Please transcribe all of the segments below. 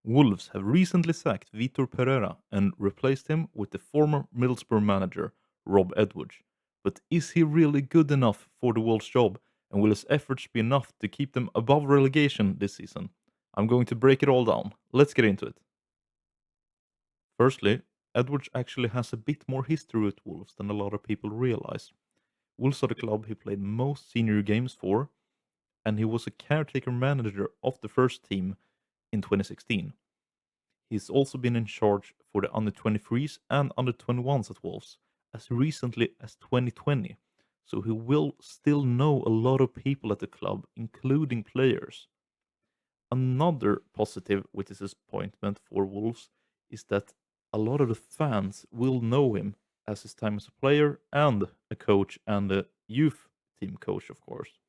Wolves have recently sacked Vitor Pereira and replaced him with the former Middlesbrough manager, Rob Edwards. But is he really good enough for the Wolves job, and will his efforts be enough to keep them above relegation this season? I'm going to break it all down. Let's get into it. Firstly, Edwards actually has a bit more history with Wolves than a lot of people realize. Wolves are the club he played most senior games for, and he was a caretaker manager of the first team in 2016. He's also been in charge for the under 23s and under 21s at Wolves as recently as 2020, so he will still know a lot of people at the club, including players. Another positive with his appointment for Wolves is that a lot of the fans will know him as his time as a player and a coach and a youth team coach, of course,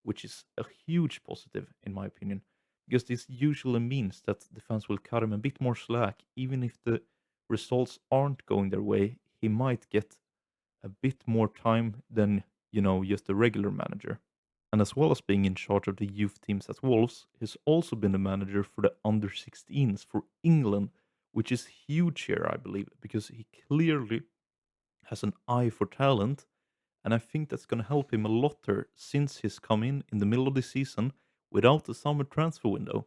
which is a huge positive in my opinion, because this usually means that the fans will cut him a bit more slack, even if the results aren't going their way. He might get a bit more time than just a regular manager. And as well as being in charge of the youth teams at Wolves, he's also been the manager for the under 16s for England, which is huge here, I believe, because he clearly has an eye for talent. And I think that's going to help him a lot there since he's come in the middle of the season without the summer transfer window.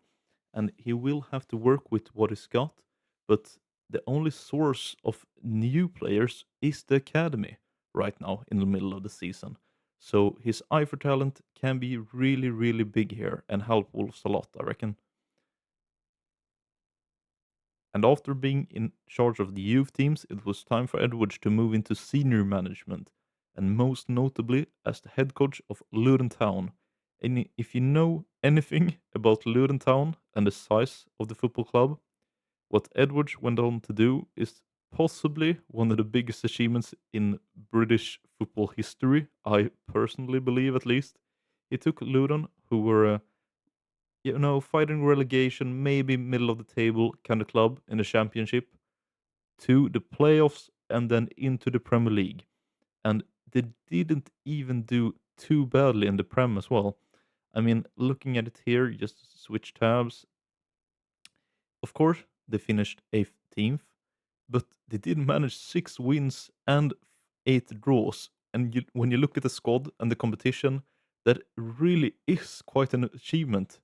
And he will have to work with what he's got. But the only source of new players is the academy right now in the middle of the season. So his eye for talent can be really, really big here and help Wolves a lot, I reckon. And after being in charge of the youth teams, it was time for Edwards to move into senior management, and most notably as the head coach of Luton Town. And if you know anything about Luton Town and the size of the football club, what Edwards went on to do is possibly one of the biggest achievements in British football history, I personally believe at least. He took Luton, who were fighting relegation, maybe middle of the table kind of club in the championship, to the playoffs and then into the Premier League. And they didn't even do too badly in the Prem as well. I mean, looking at it here, just switch tabs. Of course, they finished 18th, but they did manage 6 wins and 8 draws. And when you look at the squad and the competition, that really is quite an achievement.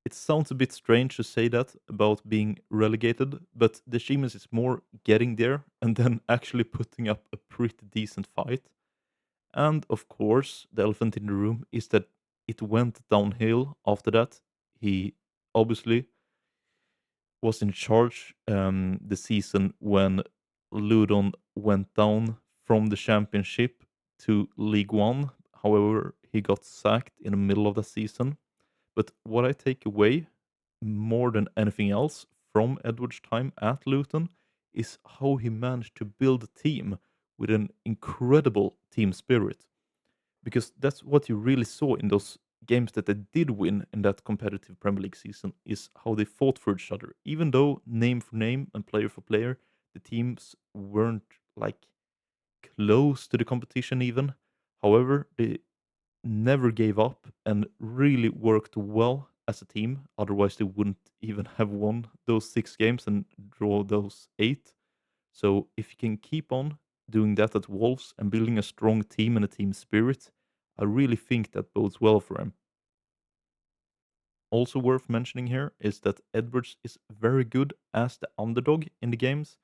It sounds a bit strange to say that about being relegated, but the achievement is more getting there and then actually putting up a pretty decent fight. And of course, the elephant in the room is that it went downhill after that. He obviously was in charge the season when Ludon went down from the championship to League One. However, he got sacked in the middle of the season. But what I take away more than anything else from Edward's time at Luton is how he managed to build a team with an incredible team spirit. Because that's what you really saw in those games that they did win in that competitive Premier League season is how they fought for each other. Even though name for name and player for player, the teams weren't like close to the competition even. However, they never gave up and really worked well as a team. Otherwise, they wouldn't even have won those 6 games and draw those 8. So, if you can keep on doing that at Wolves and building a strong team and a team spirit, I really think that bodes well for him. Also worth mentioning here is that Edwards is very good as the underdog in the games.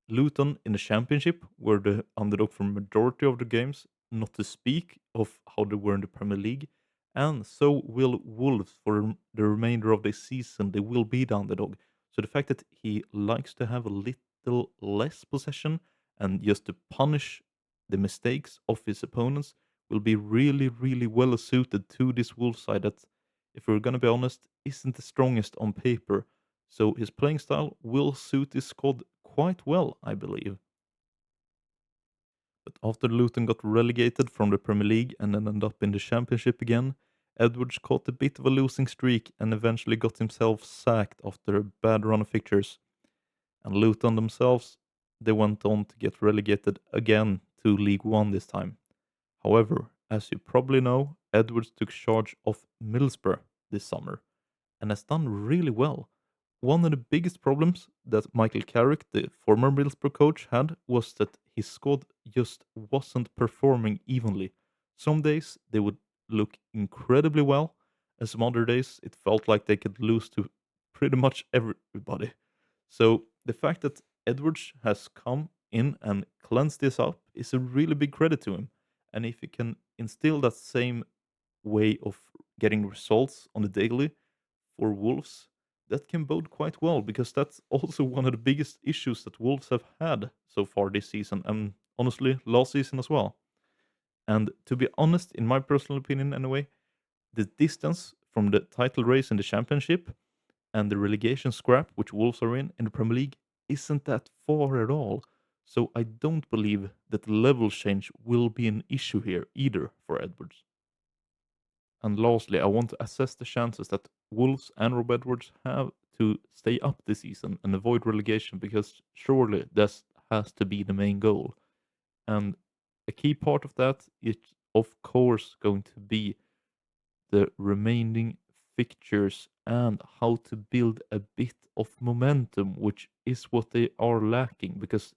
Luton in the championship were the underdog for majority of the games, not to speak of how they were in the Premier League. And so will Wolves for the remainder of the season. They will be the underdog. So the fact that he likes to have a little less possession and just to punish the mistakes of his opponents will be really, really well suited to this Wolves side that, if we're gonna be honest, isn't the strongest on paper. So his playing style will suit this squad quite well, I believe. But after Luton got relegated from the Premier League and then ended up in the Championship again, Edwards caught a bit of a losing streak and eventually got himself sacked after a bad run of fixtures. And Luton themselves, they went on to get relegated again to League One this time. However, as you probably know, Edwards took charge of Middlesbrough this summer and has done really well. one of the biggest problems that Michael Carrick, the former Middlesbrough coach, had was that his squad just wasn't performing evenly. Some days they would look incredibly well, and some other days it felt like they could lose to pretty much everybody. So the fact that Edwards has come in and cleansed this up is a really big credit to him. And if he can instill that same way of getting results on the daily for Wolves, that can bode quite well because that's also one of the biggest issues that Wolves have had so far this season and honestly last season as well. And to be honest, in my personal opinion anyway, the distance from the title race in the championship and the relegation scrap which Wolves are in the Premier League isn't that far at all. So I don't believe that level change will be an issue here either for Edwards. And lastly, I want to assess the chances that Wolves and Rob Edwards have to stay up this season and avoid relegation because surely this has to be the main goal. And a key part of that is, of course, going to be the remaining fixtures and how to build a bit of momentum, which is what they are lacking. Because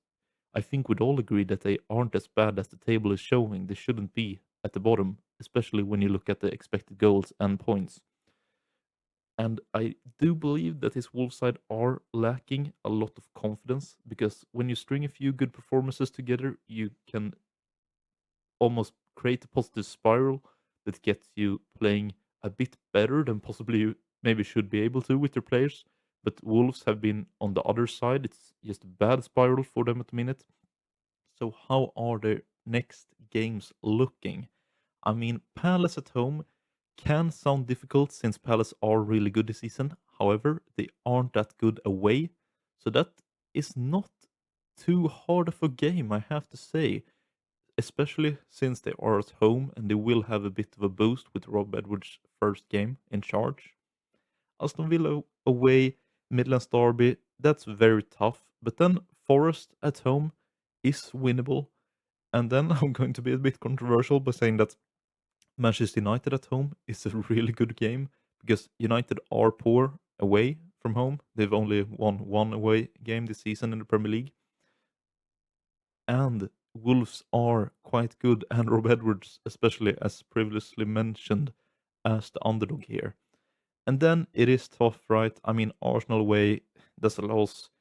I think we'd all agree that they aren't as bad as the table is showing. They shouldn't be at the bottom, especially when you look at the expected goals and points. And I do believe that his Wolves side are lacking a lot of confidence because when you string a few good performances together, you can almost create a positive spiral that gets you playing a bit better than possibly you maybe should be able to with your players. But Wolves have been on the other side. It's just a bad spiral for them at the minute. So how are their next games looking? I mean, Palace at home can sound difficult since Palace are really good this season. However, they aren't that good away. So that is not too hard of a game, I have to say. Especially since they are at home and they will have a bit of a boost with Rob Edwards' first game in charge. Aston Villa away, Midlands Derby, that's very tough. But then Forest at home is winnable. And then I'm going to be a bit controversial by saying that Manchester United at home is a really good game because United are poor away from home. They've only won one away game this season in the Premier League. And Wolves are quite good, and Rob Edwards, especially as previously mentioned, as the underdog here. And then it is tough, right? I mean, Arsenal away, that's a loss.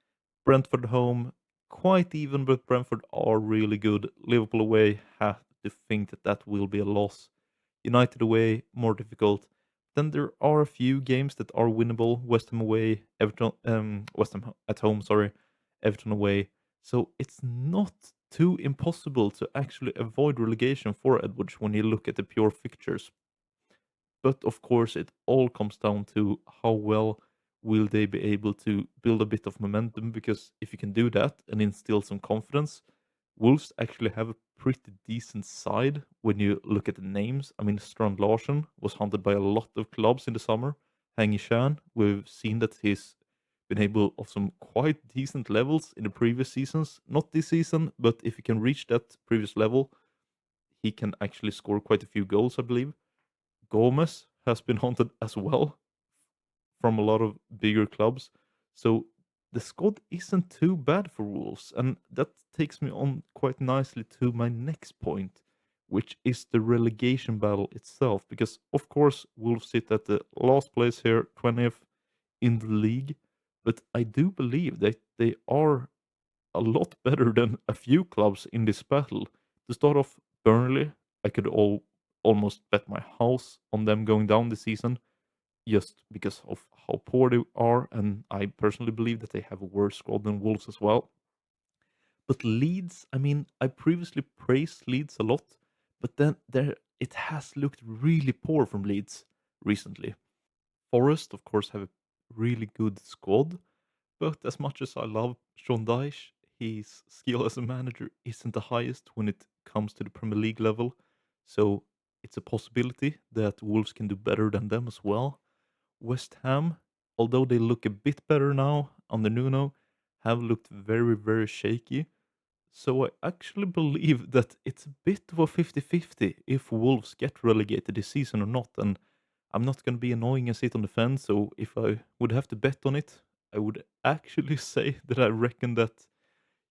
Brentford home, quite even, but Brentford are really good. Liverpool away, have to think that that will be a loss. United away, more difficult. Then there are a few games that are winnable. West Ham away, West Ham at home, sorry, Everton away. So it's not too impossible to actually avoid relegation for Edwards when you look at the pure fixtures. But of course, it all comes down to how well will they be able to build a bit of momentum. Because if you can do that and instill some confidence, Wolves actually have a pretty decent side when you look at the names. I mean, Strand Larsen was hunted by a lot of clubs in the summer. Hangi Shan, we've seen that he's been able of some quite decent levels in the previous seasons. Not this season, but if he can reach that previous level, he can actually score quite a few goals, I believe. Gomez has been hunted as well from a lot of bigger clubs. So the squad isn't too bad for Wolves. And that takes me on quite nicely to my next point, which is the relegation battle itself. Because, of course, Wolves sit at the last place here, 20th in the league. But I do believe that they are a lot better than a few clubs in this battle. To start off, Burnley, I could almost bet my house on them going down this season just because of how poor they are, and I personally believe that they have a worse squad than Wolves as well. But Leeds, I mean, I previously praised Leeds a lot, but then there it has looked really poor from Leeds recently. Forest, of course, have a really good squad, but as much as I love Sean Dyche, his skill as a manager isn't the highest when it comes to the Premier League level. So it's a possibility that Wolves can do better than them as well. West Ham, although they look a bit better now under Nuno, have looked very, very shaky. So I actually believe that it's a bit of a 50-50 if Wolves get relegated this season or not. And I'm not going to be annoying and sit on the fence. So if I would have to bet on it, I would actually say that I reckon that,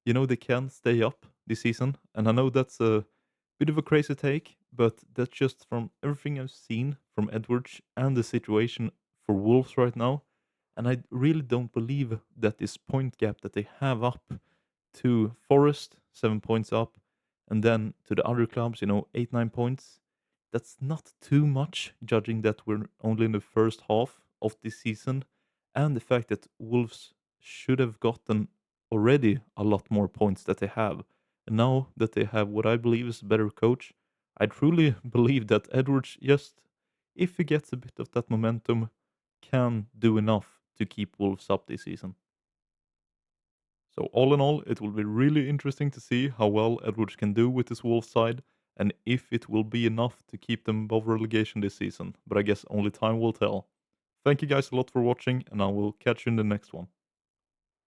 they can stay up this season. And I know that's a bit of a crazy take, but that's just from everything I've seen from Edwards and the situation for Wolves right now. And I really don't believe that this point gap that they have up to Forest, 7 points up, and then to the other clubs, 8, 9 points. That's not too much, judging that we're only in the first half of this season, and the fact that Wolves should have gotten already a lot more points that they have. And now that they have what I believe is a better coach, I truly believe that Edwards just, if he gets a bit of that momentum, can do enough to keep Wolves up this season. So all in all, it will be really interesting to see how well Edwards can do with this Wolves side and if it will be enough to keep them above relegation this season. But I guess only time will tell. Thank you guys a lot for watching, and I will catch you in the next one.